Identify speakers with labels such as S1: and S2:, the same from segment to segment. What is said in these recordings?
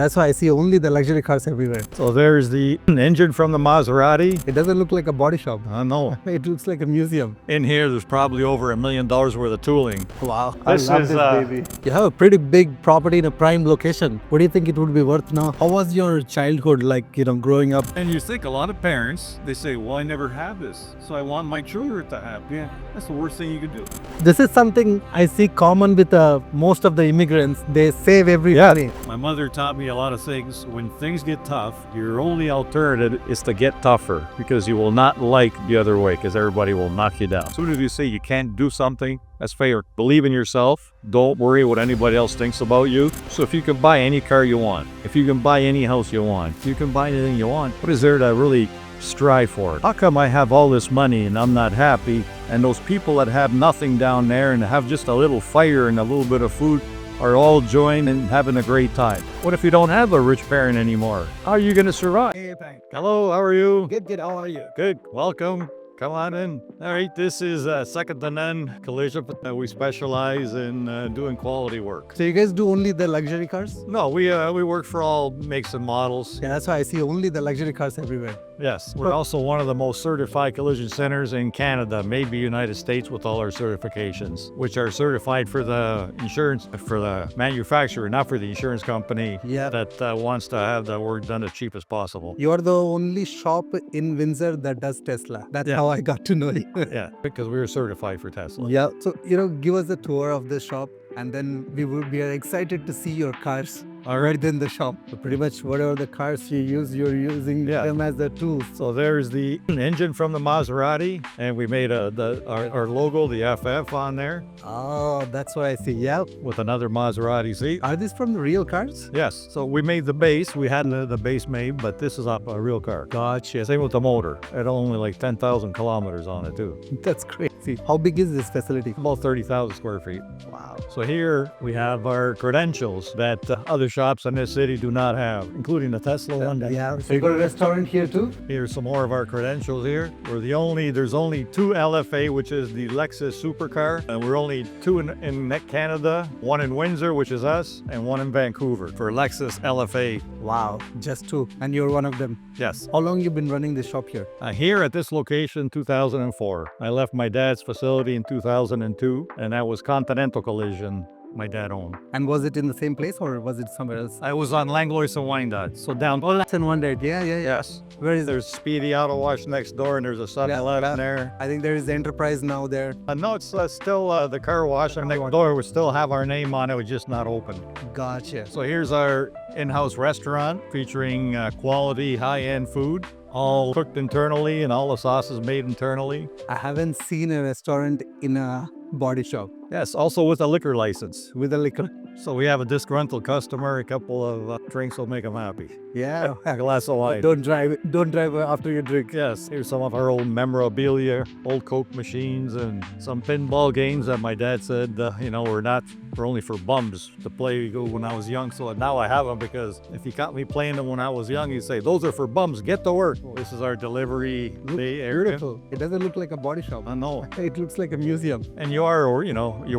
S1: that's why I see only the luxury cars everywhere.
S2: So there's the engine from the Maserati.
S1: It doesn't look like a body shop.
S2: I know.
S1: It looks like a museum.
S2: In here, there's probably over $1 million worth of tooling.
S1: Wow.
S2: This
S1: I love
S2: is,
S1: this baby. You have a pretty big property in a prime location. What do you think it would be worth now? How was your childhood like, growing up?
S3: And you think a lot of parents, they say, well, I never had this, so I want my children to have. Yeah, that's the worst thing you could do.
S1: This is something I see common with most of the immigrants. They save every penny.
S3: My mother taught me a lot of things. When things get tough, your only alternative is to get tougher, because you will not like the other way, because everybody will knock you down. As soon as you say you can't do something, that's fair. Believe in yourself. Don't worry what anybody else thinks about you. So if you can buy any car you want, if you can buy any house you want, if you can buy anything you want, what is there to really strive for? How come I have all this money and I'm not happy? And those people that have nothing down there and have just a little fire and a little bit of food are all joined and having a great time. What if you don't have a rich parent anymore? How are you going to survive?
S1: Hey, thanks.
S3: Hello, how are you?
S1: Good. How are you?
S3: Good. Welcome. Come on in. All right, this is second to none collision. We specialize in doing quality work.
S1: So you guys do only the luxury cars?
S3: No, we work for all makes and models.
S1: Yeah, that's why I see only the luxury cars everywhere.
S3: Yes, we're also one of the most certified collision centers in Canada, maybe United States, with all our certifications, which are certified for the insurance, for the manufacturer, not for the insurance company that wants to have the work done as cheap as possible.
S1: You are the only shop in Windsor that does Tesla. That's how I got to know you.
S3: Yeah, because we were certified for Tesla.
S1: Yeah. So, give us a tour of the shop, and then we are excited to see your cars right in the shop. So pretty much whatever the cars you use, you're using them as the tools.
S3: So there's the engine from the Maserati, and we made our logo, the FF, on there.
S1: Oh, that's what I see. Yeah.
S3: With another Maserati seat.
S1: Are these from the real cars?
S3: Yes. So we made the base. We had the base made, but this is a real car.
S1: Gotcha.
S3: Same with the motor. It had only like 10,000 kilometers on it too.
S1: That's crazy. How big is this facility?
S3: About 30,000 square feet.
S1: Wow.
S3: So here we have our credentials that other shops in this city do not have, including the Tesla one.
S1: Yeah. So you got a restaurant here too?
S3: Here's some more of our credentials here. There's only two LFA, which is the Lexus supercar, and we're only two in Canada, one in Windsor, which is us, and one in Vancouver for Lexus LFA.
S1: Wow. Just two. And you're one of them.
S3: Yes.
S1: How long you been running the shop here?
S3: Here at this location, 2004. I left my dad's facility in 2002, and that was Continental Collision my dad owned.
S1: And was it in the same place or was it somewhere else?
S3: I was on Langlois and Wyandotte, so down.
S1: Oh, that's in one day. Yeah.
S3: Yes.
S1: Where is
S3: There's Speedy Auto Wash next door, and there's a 7-Eleven there.
S1: I think there is the Enterprise now there.
S3: No, it's still the car wash, and next door we still have our name on it. It's just not open.
S1: Gotcha.
S3: So here's our in-house restaurant featuring quality, high-end food, all cooked internally, and all the sauces made internally.
S1: I haven't seen a restaurant in a body shop.
S3: Yes, also with a liquor license.
S1: With a liquor.
S3: So we have a disgruntled customer, a couple of drinks will make them happy.
S1: Yeah.
S3: A glass of wine.
S1: Don't drive after you drink.
S3: Yes, here's some of our old memorabilia, old Coke machines, and some pinball games that my dad said, we're only for bums to play when I was young. So now I have them, because if he caught me playing them when I was young, he'd say, those are for bums, get to work. This is our delivery bay area.
S1: Beautiful. It doesn't look like a body shop.
S3: I know.
S1: It looks like a museum.
S3: And you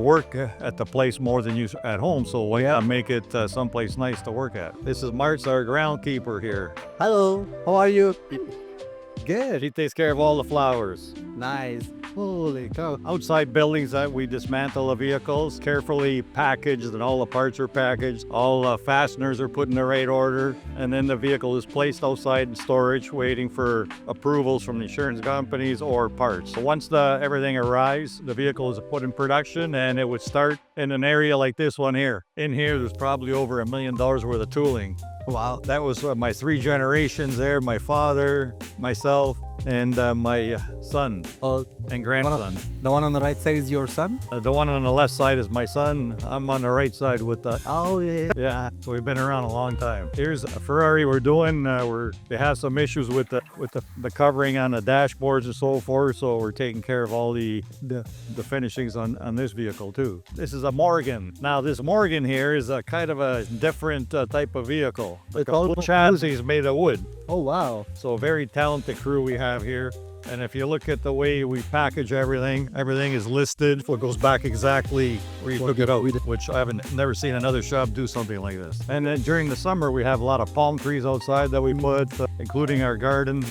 S3: work at the place more than you at home, so why not make it someplace nice to work at? This is Mart's, our groundkeeper here.
S1: Hello. How are you?
S3: Good. He takes care of all the flowers.
S1: Nice. Holy cow.
S3: Outside buildings that we dismantle the vehicles, carefully packaged, and all the parts are packaged. All fasteners are put in the right order, and then the vehicle is placed outside in storage, waiting for approvals from the insurance companies or parts. So once everything arrives, the vehicle is put in production, and it would start in an area like this one here. In here, there's probably over $1 million worth of tooling.
S1: Wow.
S3: That was my 3 generations there, my father, myself, and my son and grandson.
S1: The one on the right side is your son?
S3: The one on the left side is my son. I'm on the right side with the...
S1: Oh, yeah.
S3: Yeah, so we've been around a long time. Here's a Ferrari we're doing. They have some issues with the covering on the dashboards and so forth, so we're taking care of all the finishings on this vehicle too. This is a Morgan. Now this Morgan here is a kind of a different type of vehicle. The chassis is made of wood.
S1: Oh, wow.
S3: So a very talented crew we have here.
S2: And if you look at the way we package everything, everything is listed. It goes back exactly where you took it out, which I haven't never seen another shop do something like this. And then during the summer, we have a lot of palm trees outside that we put, including our garden.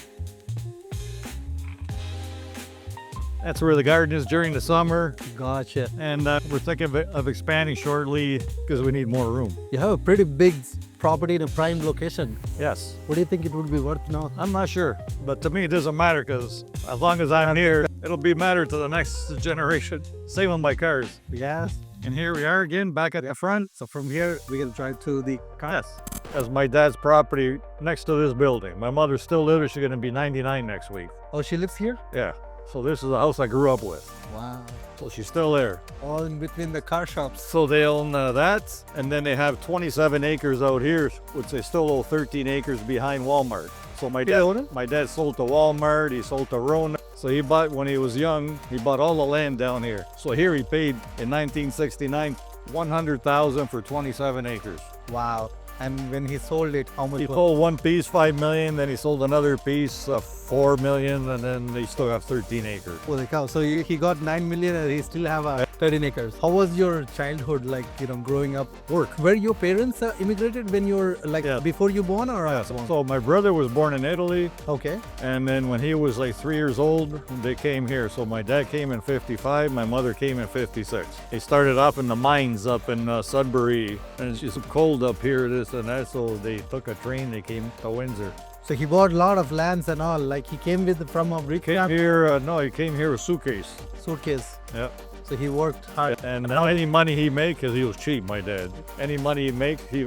S2: That's where the garden is during the summer.
S1: Gotcha.
S2: And we're thinking of expanding shortly because we need more room.
S1: You have a pretty big property in a prime location.
S2: Yes.
S1: What do you think it would be worth now?
S2: I'm not sure, but to me it doesn't matter because as long as I'm here, it'll be matter to the next generation. Same on my cars.
S1: Yes.
S2: And here we are again, back at the front.
S1: So from here, we can drive to the car.
S2: Yes. That's my dad's property next to this building. My mother still lives. She's going to be 99 next week.
S1: Oh, she lives here?
S2: Yeah. So this is the house I grew up with.
S1: Wow.
S2: So she's still there.
S1: All in between the car shops.
S2: So they own that, and then they have 27 acres out here, which they still own 13 acres behind Walmart. So my dad sold to Walmart, he sold to Rona. So he bought, when he was young, he bought all the land down here. So here he paid in 1969, $100,000 for 27 acres.
S1: Wow. And when he sold it, how much?
S2: He sold one piece, $5 million, then he sold another piece, $4 million, and then they still have 13 acres.
S1: Holy cow. So he got 9 million and he still have 13 acres. How was your childhood like, growing up?
S2: Work.
S1: Were your parents immigrated when you were before you born or after born?
S2: So my brother was born in Italy.
S1: Okay.
S2: And then when he was like 3 years old, they came here. So my dad came in 55, my mother came in 56. They started off in the mines up in Sudbury, and it's just cold up here, this and that. So they took a train, they came to Windsor.
S1: So he bought a lot of lands and all. Like he came from a brick
S2: He came here with suitcase.
S1: suitcase.
S2: Yeah.
S1: So he worked hard.
S2: And now any money he make, because he was cheap, my dad. Any money he make, he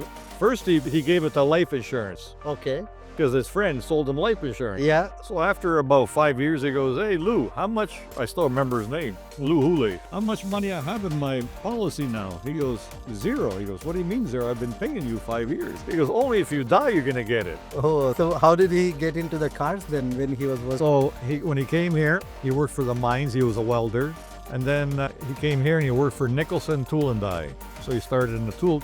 S2: gave it to life insurance.
S1: Okay.
S2: Because his friend sold him life insurance.
S1: Yeah.
S2: So after about 5 years, he goes, "Hey Lou, how much?" I still remember his name, Lou Hule. "How much money I have in my policy now?" He goes, "0." He goes, "What do you mean 0? I've been paying you 5 years." He goes, "Only if you die, you're gonna get it."
S1: Oh, so how did he get into the cars then when he was working?
S2: So when he came here, he worked for the mines. He was a welder. And then he came here and he worked for Nicholson Tool and Die. So he started in the tool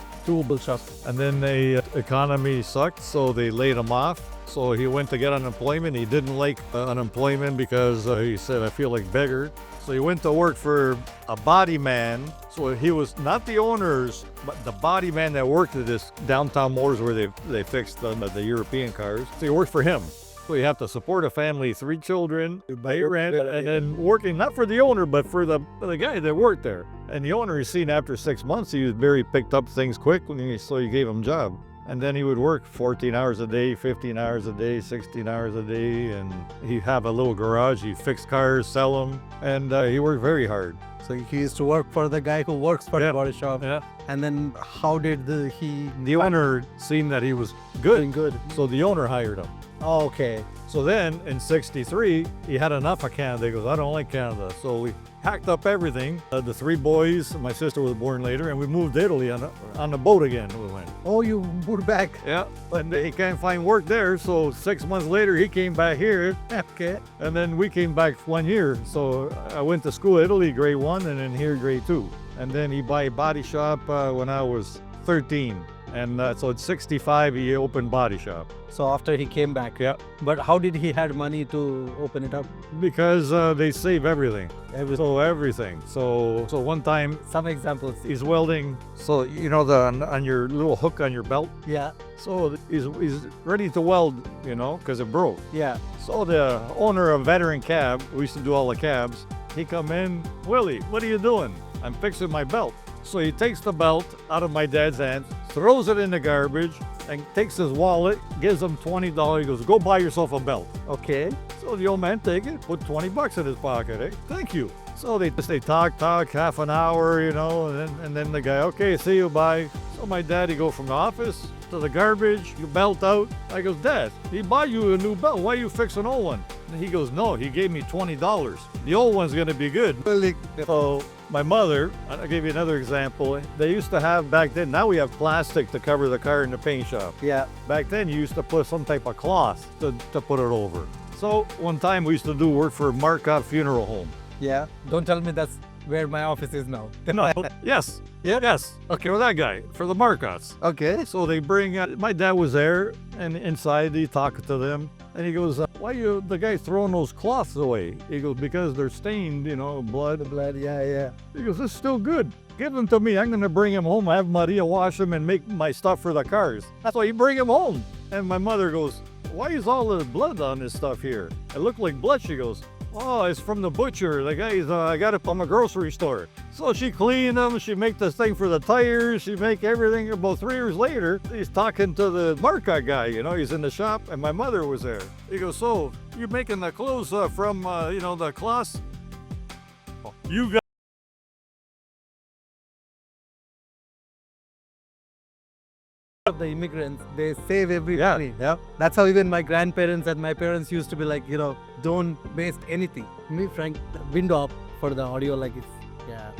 S2: shop. And then the economy sucked, so they laid him off. So he went to get unemployment. He didn't like unemployment because he said, "I feel like beggar." So he went to work for a body man. So he was not the owners, but the body man that worked at this downtown Motors where they fixed the European cars. So he worked for him. So you have to support a family, 3 children, pay rent, and then working not for the owner, but for the guy that worked there. And the owner, he seen after 6 months, he picked up things quickly, so he gave him a job. And then he would work 14 hours a day, 15 hours a day, 16 hours a day, and he'd have a little garage. He'd fix cars, sell them, and he worked very hard.
S1: So he used to work for the guy who works for the body shop.
S2: Yeah.
S1: And then how did
S2: The owner seen that he was
S1: doing
S2: good, so the owner hired him.
S1: Oh, okay.
S2: So then in 63, he had enough of Canada. He goes, "I don't like Canada." So we packed up everything. The 3 boys, my sister was born later, and we moved to Italy on the boat again. We went.
S1: Oh, you moved back.
S2: Yeah, and he can't find work there. So 6 months later, he came back here.
S1: Okay.
S2: And then we came back 1 year. So I went to school in Italy, grade 1, and then here, grade 2. And then he bought a body shop when I was 13. And so at 65, he opened body shop.
S1: So after he came back.
S2: Yeah.
S1: But how did he had money to open it up?
S2: Because they save everything. Everything. So one time
S1: Some examples.
S2: he's welding. So on your little hook on your belt.
S1: Yeah.
S2: So he's ready to weld, because it broke.
S1: Yeah.
S2: So the owner of Veteran Cab, we used to do all the cabs. He come in, "Willie, what are you doing?" "I'm fixing my belt." So he takes the belt out of my dad's hands, throws it in the garbage, and takes his wallet, gives him $20. He goes, "Go buy yourself a belt."
S1: Okay.
S2: So the old man take it, put $20 in his pocket. Eh? "Thank you." So they talk half an hour, and then the guy, "Okay, see you, bye." So my dad, he go from the office to the garbage, you belt out. I goes, "Dad, he bought you a new belt. Why you fix an old one?" And he goes, "No, he gave me $20. The old one's gonna be good." So my mother, I'll give you another example. They used to have back then, now we have plastic to cover the car in the paint shop.
S1: Yeah.
S2: Back then you used to put some type of cloth to put it over. So one time we used to do work for Marcotte Funeral Home.
S1: Yeah. Don't tell me that's where my office is now.
S3: No, yes. Yes. Okay, well, that guy for the markets.
S1: Okay.
S3: So they bring, my dad was there, and inside he talked to them, and he goes, why you, the guy throwing those cloths away? He goes, because they're stained, you know, blood.
S1: Blood, yeah.
S3: He goes, this is still good. Give them to me. I'm going to bring him home, have Maria wash them, and make my stuff for the cars. That's why you bring him home. And my mother goes, why is all the blood on this stuff here? It looked like blood. She goes, oh, it's from the butcher. The guy's, I got it from the grocery store. So she cleaned them. She make this thing for the tires. She make everything. About 3 years later, he's talking to the market guy. You know, he's in the shop, and my mother was there. He goes, so you're making the clothes from, you know, the cloths? You got
S1: The immigrants, they save every
S3: Yeah,
S1: penny.
S3: yeah.
S1: That's how even my grandparents and my parents used to be like, you know, don't waste anything. Me, Frank, window up for the audio, like it's, yeah.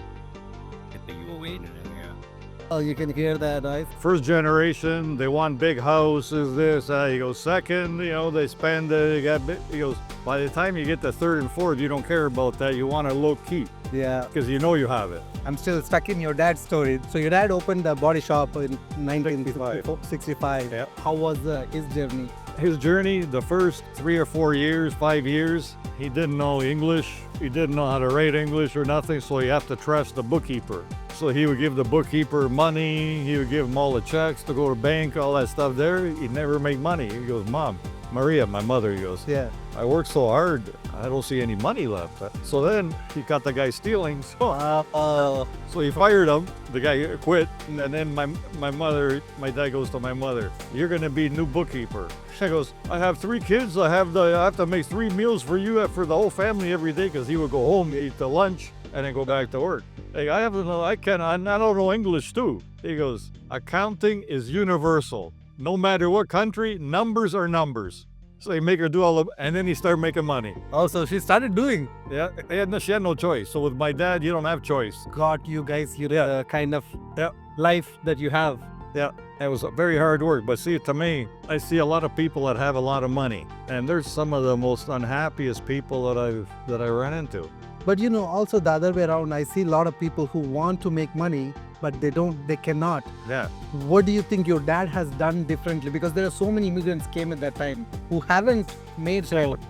S1: Oh, you can hear that noise.
S3: First generation, they want big houses, this, he goes, second, you know, they spend, they got big, he goes, by the time you get to third and fourth, you don't care about that. You want a low key,
S1: Yeah.
S3: because you know you have it.
S1: I'm still stuck in your dad's story. So your dad opened the body shop in 1965.
S3: Yeah.
S1: How was his journey?
S3: His journey, the first 3 or 4 years, 5 years, he didn't know English. He didn't know how to write English or nothing, so you have to trust the bookkeeper. So he would give the bookkeeper money. He would give him all the checks to go to bank, all that stuff there. He'd never make money. He goes, Mom, Maria, my mother, he goes,
S1: Yeah.
S3: I worked so hard, I don't see any money left. So then he caught the guy stealing. So he fired him. The guy quit. And then my dad goes to my mother, you're going to be new bookkeeper. She goes, I have 3 kids. I have to make 3 meals for you, for the whole family every day, because he would go home, eat the lunch, and then go back to work. Hey, I don't know English too. He goes, accounting is universal. No matter what country, numbers are numbers. So he make her do all of, and then he started making money.
S1: Also, she started doing.
S3: Yeah, she had no choice. So with my dad, you don't have choice.
S1: Got you guys,
S3: Yeah.
S1: the kind of
S3: Yeah.
S1: life that you have.
S3: Yeah, it was very hard work. But see, to me, I see a lot of people that have a lot of money, and there's some of the most unhappiest people that I ran into.
S1: But you know, also the other way around, I see a lot of people who want to make money, but they cannot.
S3: Yeah.
S1: What do you think your dad has done differently? Because there are so many immigrants came at that time who haven't made.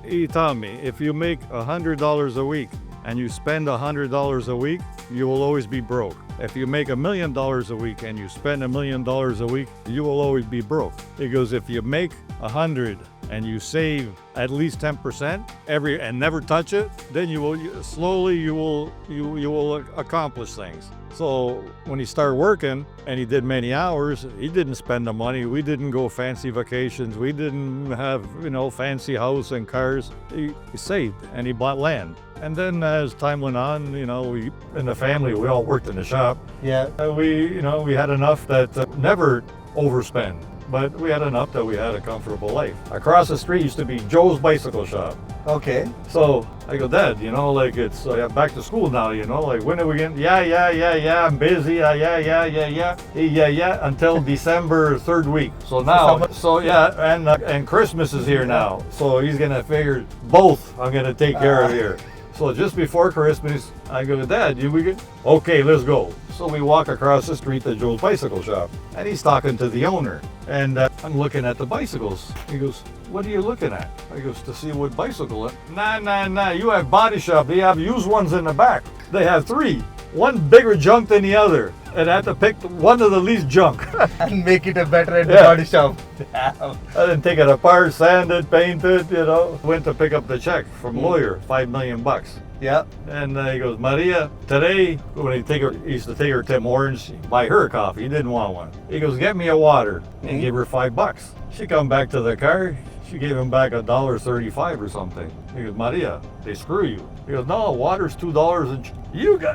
S3: He taught me, if you make $100 a week and you spend $100 a week, you will always be broke. If you make $1 million a week and you spend $1 million a week, you will always be broke. He goes, if you make 100 and you save at least 10% and never touch it, then you will accomplish things. So when he started working and he did many hours, he didn't spend the money. We didn't go fancy vacations. We didn't have, fancy house and cars. He saved and he bought land. And then as time went on, we in the family, we all worked in the shop.
S1: Yeah.
S3: We had enough that never overspend. But we had enough that we had a comfortable life. Across the street used to be Joe's bicycle shop.
S1: Okay.
S3: So I go, Dad, it's back to school now, like when are we getting? Yeah, I'm busy. Yeah, until December 3rd week. So now, and Christmas is here now. So he's gonna figure both I'm gonna take care of here. So just before Christmas, I go, Dad, okay, let's go. So we walk across the street to Joe's bicycle shop, and he's talking to the owner. And I'm looking at the bicycles. He goes, what are you looking at? I goes, to see what bicycle. Nah, you have body shop. They have used ones in the back. They have 3. One bigger junk than the other. And I had to pick one of the least junk.
S1: And make it a better body shop.
S3: I didn't take it apart, sand it, paint it, Went to pick up the check from lawyer, $5 million.
S1: Yeah.
S3: And he goes, Maria, today, when he used to take her Tim Hortons, buy her a coffee. He didn't want one. He goes, get me a water. And give her $5. She come back to the car. She gave him back $1.35 or something. He goes, Maria, they screw you. He goes, no, water's $2. And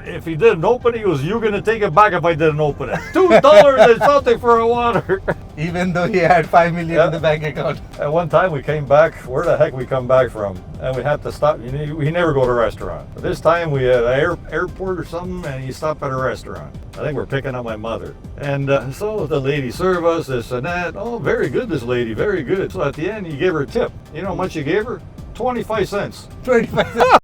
S3: if he didn't open it, he goes, you're gonna take it back if I didn't open it. $2 is something for a water.
S1: Even though he had $5 million in the bank account.
S3: At one time we came back, where the heck we come back from? And we had to stop, we never go to a restaurant. But this time we had an airport or something, and you stop at a restaurant. I think we're picking up my mother. And so the lady served us this and that. Oh, very good, this lady, very good. So at the end, you gave her a tip. You know how much you gave her? 25 cents.
S1: 25 cents.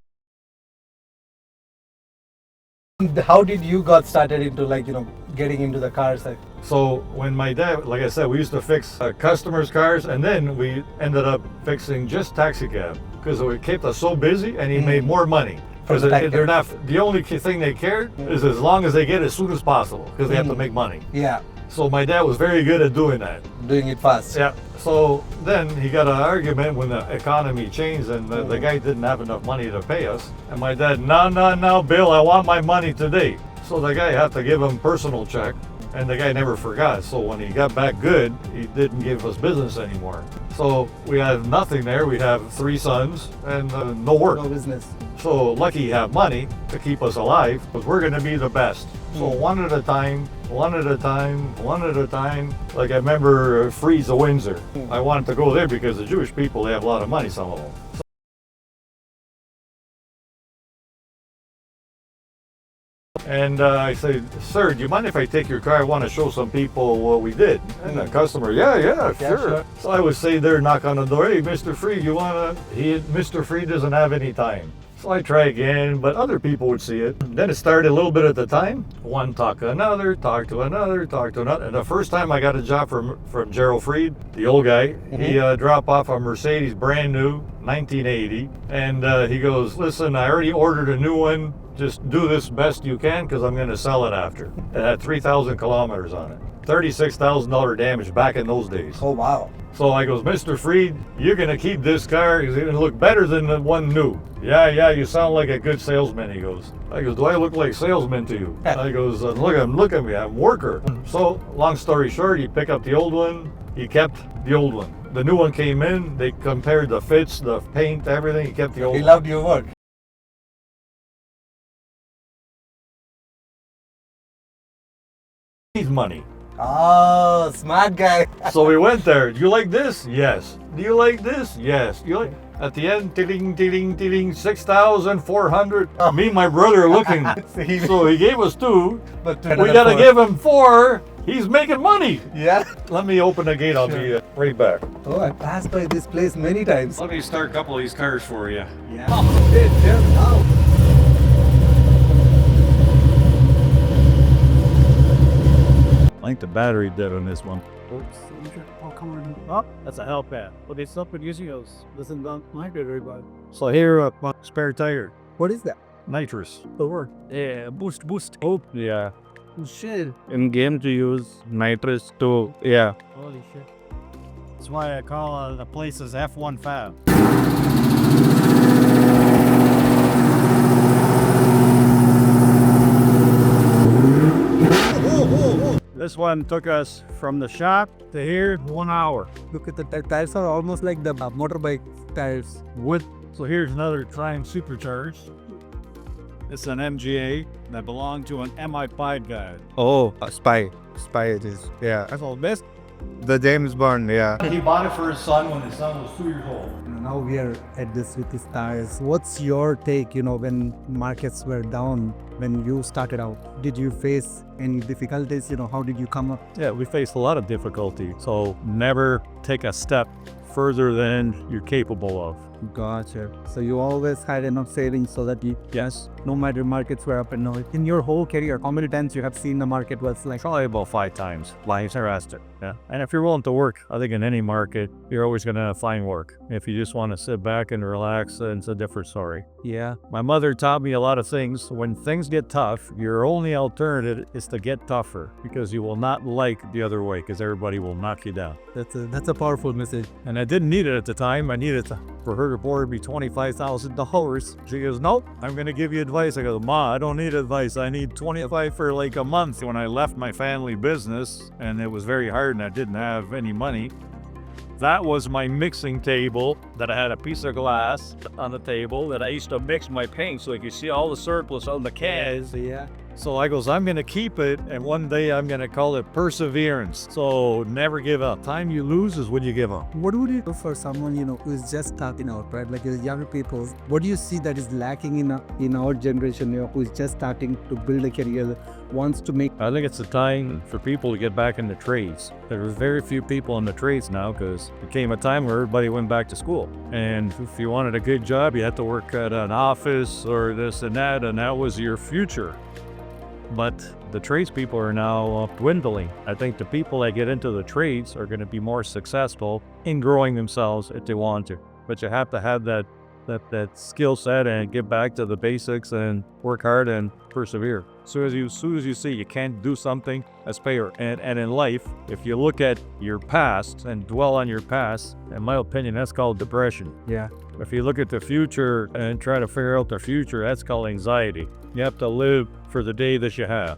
S1: how did you got started into getting into the cars?
S2: So when my dad, like I said, we used to fix customers' cars, and then we ended up fixing just taxi cab because it kept us so busy, and he made more money. Because they're not, the only thing they cared is as long as they get as soon as possible, because they have to make money.
S1: Yeah,
S2: So my dad was very good at doing that.
S1: doing it fast.
S2: Yeah. So then he got an argument when the economy changed and the guy didn't have enough money to pay us. And my dad, no, Bill, I want my money today. So the guy had to give him personal check, and the guy never forgot. So when he got back good, he didn't give us business anymore. So we had nothing there. We have 3 sons and no work.
S1: No business.
S2: So lucky you have money to keep us alive, but we're going to be the best. So one at a time, one at a time, one at a time. Like I remember Freeze of Windsor. I wanted to go there because the Jewish people, they have a lot of money, some of them. And I said, sir, do you mind if I take your car? I want to show some people what we did. And the customer, yeah, sure. So I would say there, knock on the door, hey, Mr. Freed, you want to? Mr. Freed doesn't have any time. So I try again, but other people would see it. Then it started a little bit at a time. One talk to another, talk to another, talk to another. And the first time I got a job from Gerald Freed, the old guy, he dropped off a Mercedes, brand new, 1980. And he goes, listen, I already ordered a new one. Just do this best you can because I'm going to sell it after. It had 3,000 kilometers on it. $36,000 damage back in those days.
S1: Oh, wow.
S2: So I goes, Mr. Freed, you're going to keep this car. It's going to look better than the one new. Yeah, you sound like a good salesman, he goes. I goes, do I look like salesman to you? I goes, look at me, I'm a worker. So, long story short, he picked up the old one. He kept the old one. The new one came in. They compared the fits, the paint, everything. He kept the old
S1: He
S2: one.
S1: loved your work.
S2: Needs money.
S1: Oh, smart guy.
S2: So we went there. Do you like this? Yes. Do you like this? Yes. You like? At the end, tiling, 6,400. Me and my brother are looking. So he gave us 2.
S1: But
S2: We gotta give him 4. He's making money.
S1: Yeah.
S2: Let me open the gate. I'll be right back.
S1: Oh, I passed by this place many times.
S3: Let me start a couple of these cars for you.
S1: Yeah. Oh.
S3: I think the battery dead on this one.
S4: Oops. Oh, come on. Oh, that's a help pad. But it's not producing those. Doesn't like it very bad.
S2: So here, spare tire,
S1: What is that?
S2: nitrous.
S4: The work.
S5: Yeah, boost. Oh, yeah.
S4: Oh, shit.
S5: In game to use nitrous to, yeah.
S4: Holy shit. That's why I call the places F1 Fab. This one took us from the shop to here 1 hour.
S1: Look at the tires are almost like the motorbike tires.
S4: So here's another Triumph Supercharged. It's an MGA that belonged to an MI5 guy.
S5: Oh, spy it is. Yeah.
S4: That's all the best.
S5: The James Bond, yeah.
S2: He bought it for his son when his son was 2 years old.
S1: Now we are at this with these tires. What's your take, when markets were down, when you started out? Did you face any difficulties? How did you come up?
S3: Yeah, we faced a lot of difficulty. So never take a step further than you're capable of.
S1: Gotcha. So you always had enough savings so that
S3: Yes,
S1: no matter markets were up and down. In your whole career, how many times you have seen the market was like?
S3: probably about 5 times. Lives harassed it. Yeah. And if you're willing to work, I think in any market, you're always going to find work. If you just want to sit back and relax, then it's a different story.
S1: Yeah.
S3: My mother taught me a lot of things. When things get tough, your only alternative is to get tougher because you will not like the other way because everybody will knock you down.
S1: That's a powerful message.
S3: And I didn't need it at the time. I needed for her to board me $25,000. She goes, nope, I'm going to give you advice. I go, Ma, I don't need advice. I need 25 for like a month. When I left my family business and it was very hard and I didn't have any money, that was my mixing table that I had a piece of glass on the table that I used to mix my paint so you could see all the surplus on the cans.
S1: Yeah.
S3: So I goes, I'm going to keep it, and one day I'm going to call it perseverance. So never give up. Time you lose is when you give up.
S1: What would you do for someone, who is just starting out, right? Like young people, what do you see that is lacking in our generation, who is just starting to build a career, wants to make?
S3: I think it's a time for people to get back into trades. There's very few people in the trades now because it came a time where everybody went back to school. And if you wanted a good job, you had to work at an office or this and that was your future. but the tradespeople are now dwindling. I think the people that get into the trades are going to be more successful in growing themselves if they want to. But you have to have that skill set and get back to the basics and work hard and persevere. Soon as you see you can't do something, that's failure. And in life, if you look at your past and dwell on your past, in my opinion, that's called depression.
S1: Yeah.
S3: If you look at the future and try to figure out the future, that's called anxiety. You have to live for the day that you have.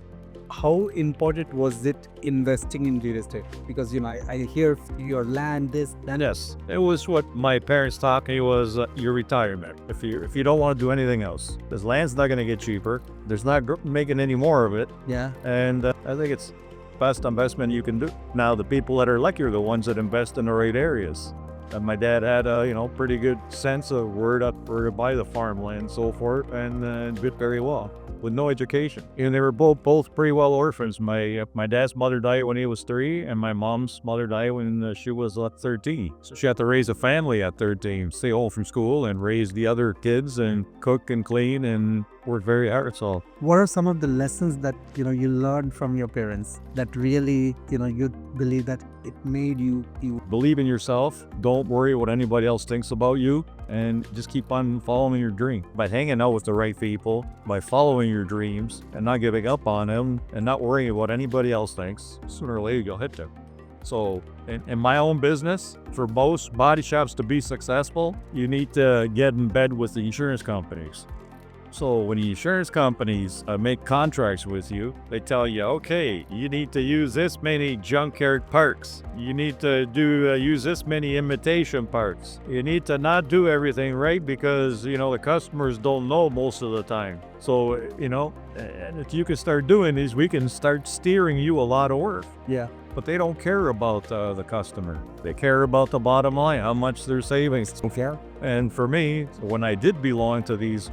S1: How important was it investing in real estate? Because, I hear your land, this, that.
S3: Yes, it was what my parents taught me was your retirement. If you don't want to do anything else, this land's not going to get cheaper. There's not making any more of it.
S1: Yeah.
S3: And I think it's best investment you can do. Now, the people that are lucky are the ones that invest in the right areas. And my dad had a pretty good sense of where to buy the farmland and so forth, and did very well with no education. And they were both pretty well orphans. My dad's mother died when he was 3, and my mom's mother died when she was 13. So she had to raise a family at 13, stay home from school and raise the other kids and cook and clean and work very hard. So
S1: What are some of the lessons that, you learned from your parents that really, you believe that it made you?
S3: believe in yourself. Don't worry what anybody else thinks about you, and just keep on following your dream. By hanging out with the right people, by following your dreams and not giving up on them and not worrying what anybody else thinks, sooner or later you'll hit them. So in my own business, for most body shops to be successful, you need to get in bed with the insurance companies. So when the insurance companies make contracts with you, they tell you, okay, you need to use this many junkyard parts. You need to use this many imitation parts. You need to not do everything right because, the customers don't know most of the time. So, and if you can start doing these, we can start steering you a lot of work.
S1: Yeah.
S3: But they don't care about the customer. They care about the bottom line, how much they're saving.
S1: Okay.
S3: And for me, when I did belong to these,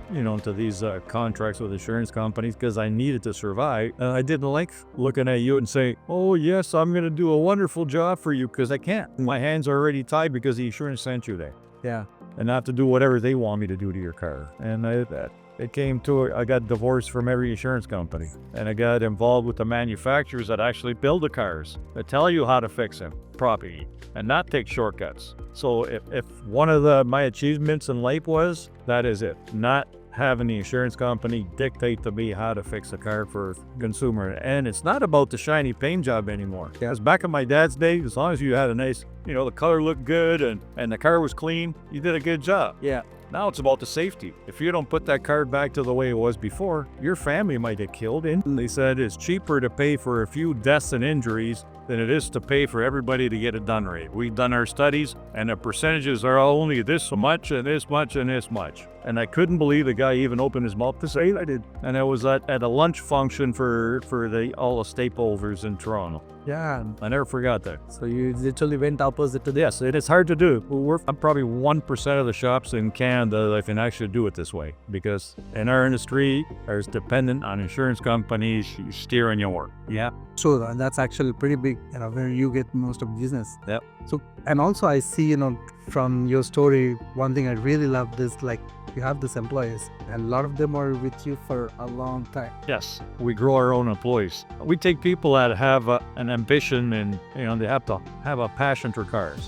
S3: contracts with insurance companies because I needed to survive, I didn't like looking at you and say, oh yes, I'm going to do a wonderful job for you, because I can't. My hands are already tied because the insurance sent you there.
S1: Yeah.
S3: And not to do whatever they want me to do to your car. And it came to, I got divorced from every insurance company, and I got involved with the manufacturers that actually build the cars, that tell you how to fix them properly and not take shortcuts. So if one of my achievements in life was, that is it, not having the insurance company dictate to me how to fix a car for consumer. And it's not about the shiny paint job anymore. Because back in my dad's day, as long as you had a nice, the color looked good and the car was clean, you did a good job.
S1: Yeah.
S3: Now it's about the safety. If you don't put that car back to the way it was before, your family might get killed. And they said it's cheaper to pay for a few deaths and injuries than it is to pay for everybody to get it done right. We've done our studies, and the percentages are only this much and this much and this much. And I couldn't believe the guy even opened his mouth to say I did. And I was at a lunch function for all the stakeholders in Toronto.
S1: Yeah.
S3: I never forgot that.
S1: So you literally went opposite to this.
S3: Yes, it is hard to do. I'm probably 1% of the shops in Canada that can actually do it this way, because in our industry, are dependent on insurance companies steering your work. Yeah.
S1: So that's actually pretty big, where you get most of business.
S3: Yep.
S1: So, and also I see, from your story, one thing I really love is you have these employees, and a lot of them are with you for a long time.
S3: Yes, we grow our own employees. We take people that have an ambition, and they have to have a passion for cars.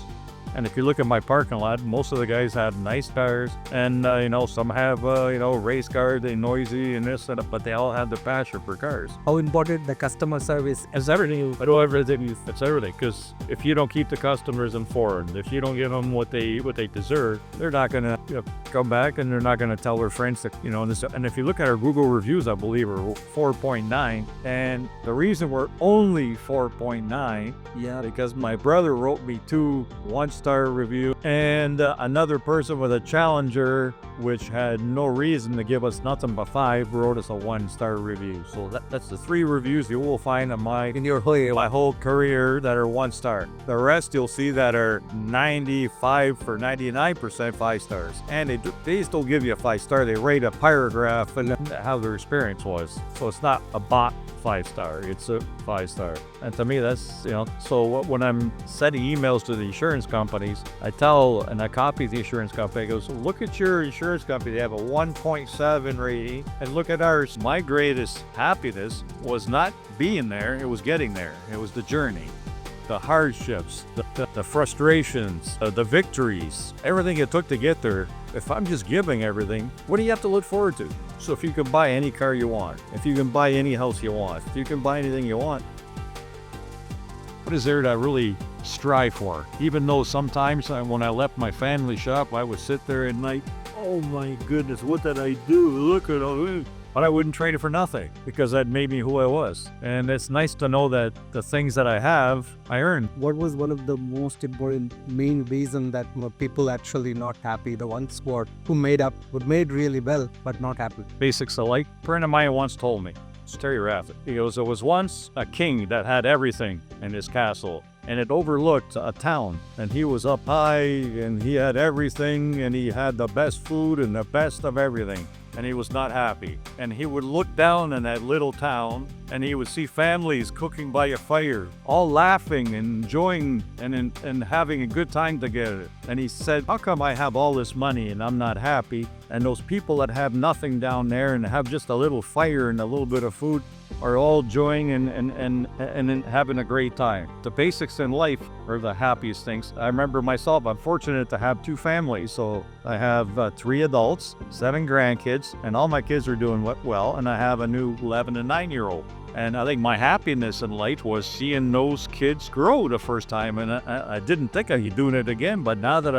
S3: And if you look at my parking lot, most of the guys have nice cars, and some have race cars, they're noisy and this and that, but they all have the passion for cars.
S1: How important the customer service
S3: It's everything. I do everything. It's everything. Because if you don't keep the customers informed, if you don't give them what they deserve, they're not gonna come back, and they're not gonna tell their friends that this. And if you look at our Google reviews, I believe are 4.9, and the reason we're only 4.9, because my brother wrote me 2 1-star review, and another person with a Challenger, which had no reason to give us nothing but 5, wrote us a 1-star review. So that's the 3 reviews you will find in my whole career that are 1-star. The rest you'll see that are 95 or 99% 5 stars, and they still give you a 5-star. They rate a paragraph and how their experience was. So it's not a bot 5-star, it's a 5-star. And to me, that's so when I'm sending emails to the insurance company, companies. I tell, and I copy the insurance company. I go, so look at your insurance company. They have a 1.7 rating, and look at ours. My greatest happiness was not being there. It was getting there. It was the journey. The hardships, the frustrations, the victories, everything it took to get there. If I'm just giving everything, what do you have to look forward to? So if you can buy any car you want, if you can buy any house you want, if you can buy anything you want, what is there to really strive for? Even though sometimes when I left my family shop, I would sit there at night, oh my goodness, what did I do? Look at all this. But I wouldn't trade it for nothing because that made me who I was. And it's nice to know that the things that I have, I earned.
S1: What was one of the most important main reason that people actually not happy? The ones who made really well, but not happy.
S3: Basics of life. A friend of mine once told me, it's Terry Raffet. He goes, there was once a king that had everything in his castle, and it overlooked a town, and he was up high, and he had everything, and he had the best food and the best of everything. And he was not happy. And he would look down in that little town, and he would see families cooking by a fire, all laughing and enjoying and having a good time together. And he said, how come I have all this money and I'm not happy? And those people that have nothing down there and have just a little fire and a little bit of food are all enjoying and having a great time. The basics in life are the happiest things. I remember myself, I'm fortunate to have 2 families. So I have 3 adults, 7 grandkids, and all my kids are doing well. And I have a new 11 and 9-year-old. And I think my happiness in life was seeing those kids grow the first time. And I didn't think I'd be doing it again, but now that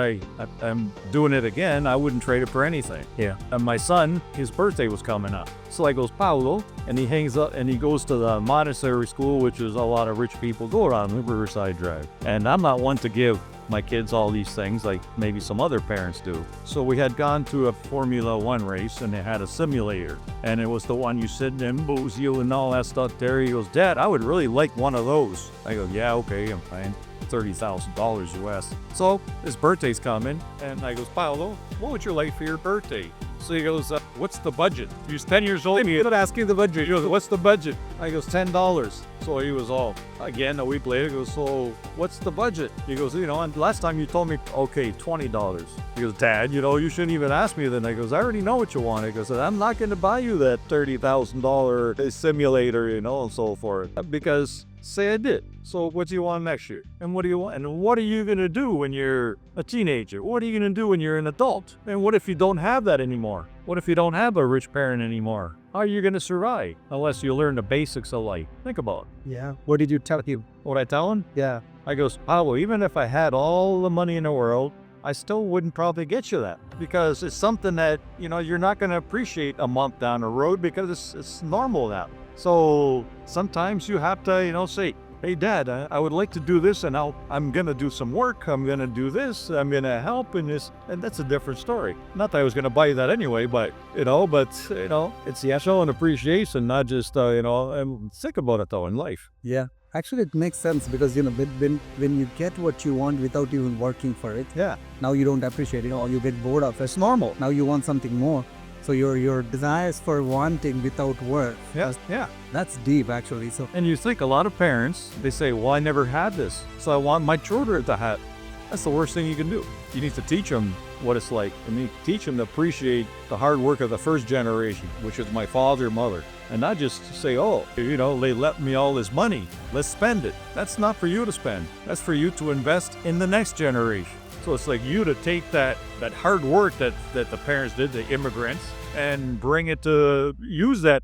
S3: I'm doing it again, I wouldn't trade it for anything. Yeah. And my son, his birthday was coming up. So I goes, Paulo, and he hangs up and he goes to the Montessori school, which is a lot of rich people go around Riverside Drive. And I'm not one to give my kids all these things like maybe some other parents do. So we had gone to a Formula One race and they had a simulator, and it was the one you sit and booze you and all that stuff there. He goes, Dad, I would really like one of those. I go, yeah, okay, I'm fine. $30,000 US. So his birthday's coming, and I goes, Paolo, what would you like for your birthday? So he goes, what's the budget? He's 10 years old. He's not asking the budget. He goes, what's the budget? I goes, $10. So he was all, again, a week later, he goes, so what's the budget? He goes, and last time you told me, okay, $20. He goes, Dad, you shouldn't even ask me then. I goes, I already know what you want. He goes, I'm not going to buy you that $30,000 simulator, and so forth. Because say I did. So what do you want next year? And what do you want? And what are you going to do when you're a teenager? What are you going to do when you're an adult? And what if you don't have that anymore? What if you don't have a rich parent anymore? How are you going to survive unless you learn the basics of life? Think about it.
S1: Yeah. What did you tell him?
S3: What I tell him?
S1: Yeah.
S3: I goes, Pablo, even if I had all the money in the world, I still wouldn't probably get you that, because it's something that, you're not going to appreciate a month down the road because it's normal now. So sometimes you have to, say, hey, Dad, I would like to do this, and I'm going to do some work. I'm going to do this. I'm going to help in this. And that's a different story. Not that I was going to buy you that anyway, but, it's the show and appreciation, not just, I'm sick about it, though, in life.
S1: Yeah. Actually, it makes sense because, when you get what you want without even working for it,
S3: yeah,
S1: now you don't appreciate it, or you get bored of it.
S3: It's normal.
S1: Now you want something more. So your desires for wanting without work.
S3: Yeah.
S1: That's deep, actually. So,
S3: and you think a lot of parents, they say, well, I never had this, so I want my children to have. That's the worst thing you can do. You need to teach them what it's like. You need to teach them to appreciate the hard work of the first generation, which is my father and mother. And not just say, oh, they left me all this money. Let's spend it. That's not for you to spend. That's for you to invest in the next generation. So it's like you to take that hard work that the parents did, the immigrants, and bring it to use that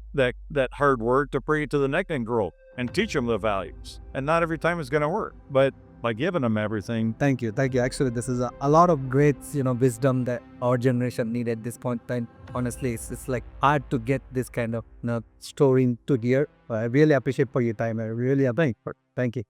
S3: hard work to bring it to the next and grow and teach them the values. And not every time it's going to work, but by giving them everything.
S1: Thank you. Actually, this is a lot of great, wisdom that our generation need at this point in time. Honestly, it's like hard to get this kind of story to hear. I really appreciate for your time. I really appreciate it. Thank you.